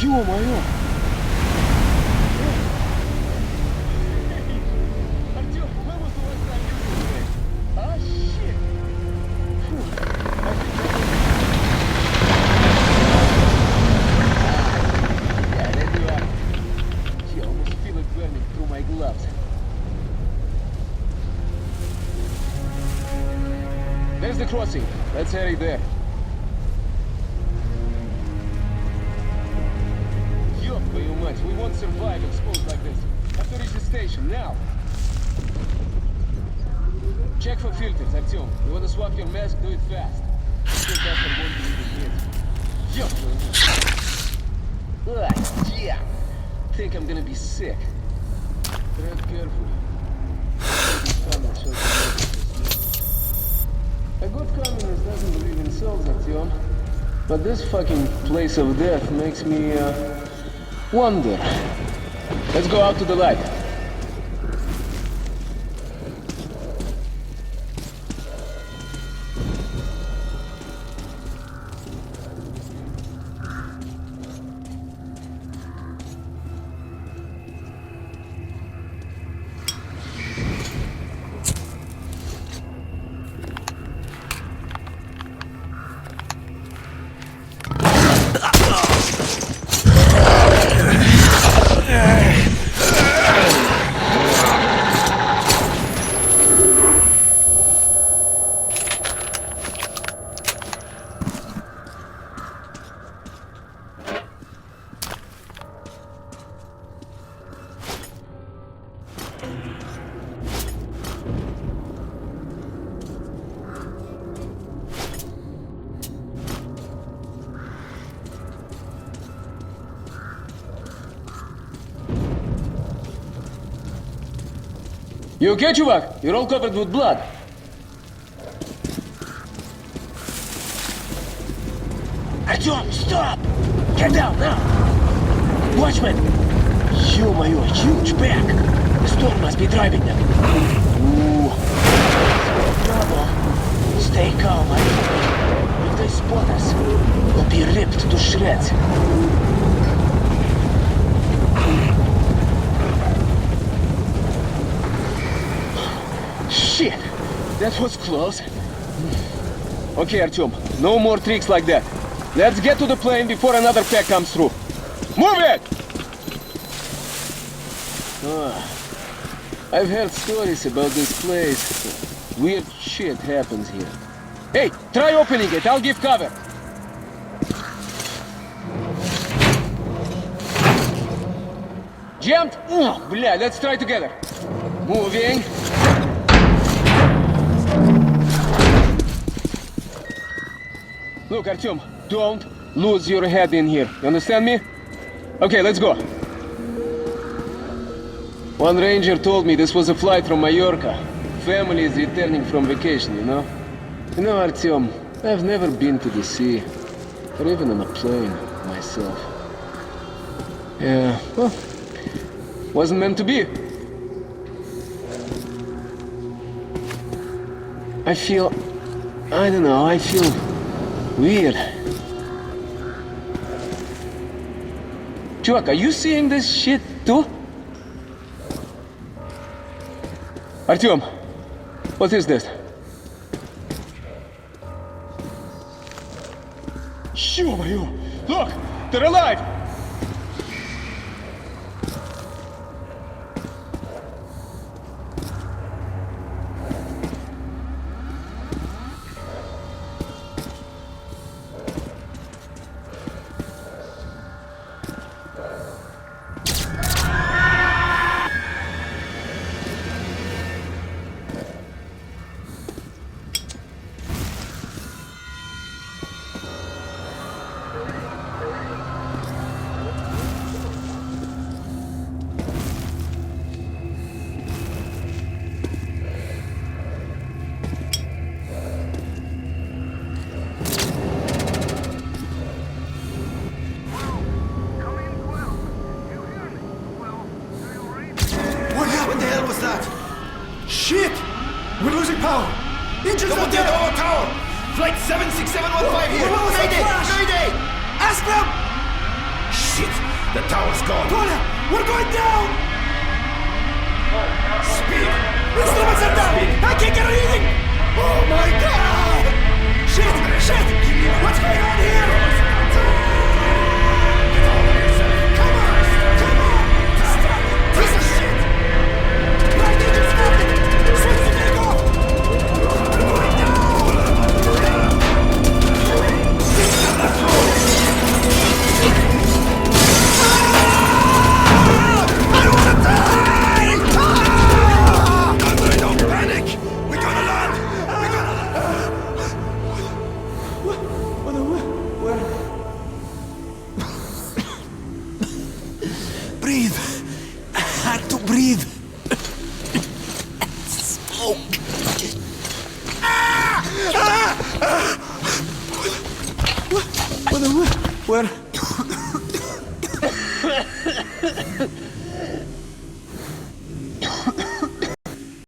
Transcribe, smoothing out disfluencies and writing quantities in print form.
Ё-моё! Артём, по-моему, с вас там не. А, щит! Фу, yeah, there you are. Gee, I almost feel it burning through my gloves. There's the crossing. Let's head it there. Ёб твою мать, we won't survive exposed like this. Have to reach the station now. Check for filters, Артём. You wanna swap your mask? Do it fast. Still after won't be even hit. Ёб твою мать. Ah, yeah. Think I'm gonna be sick. Tread carefully. A good communist doesn't believe in souls, Artyom. But this fucking place of death makes me, wonder. Let's go out to the light. You okay, чувак? You're all covered with blood. Артём, stop! Get down now! Watchman! Ё-моё, huge pack! The storm must be driving them. Ooh. Trouble. Stay calm, Артём. If they spot us, we'll be ripped to shreds. Shit! That was close. Okay, Artyom, no more tricks like that. Let's get to the plane before another pack comes through. Move it! I've heard stories about this place. Weird shit happens here. Hey, try opening it, I'll give cover. Jammed? Oh, bля, let's try together. Moving. Look, Artyom, don't lose your head in here. You understand me? Okay, let's go. One ranger told me this was a flight from Mallorca. Family is returning from vacation, you know? You know, Artyom, I've never been to the sea. Or even on a plane, myself. Yeah, well, wasn't meant to be. I don't know, I feel weird. Чувак, are you seeing this shit too? Artyom, what is this? Ё-моё! Look! They're alive! Shit! We're losing power! Engines Come are on, dead! tower! Flight 76715 here! What was that Mayday! flash? Mayday! Ask them! Shit! The tower's gone. Tonya, we're going down! Speed! Instruments are down! I can't get anything! Oh my god! Shit! Shit! What's going on here? Come on! Come on! Stop! Piece of shit! Right engine started! Switch to take off! We're going down! I wanna die! Andre, don't panic! We're gonna land! We're gonna land! Where? Breathe! I had to breathe! Smoke! Where?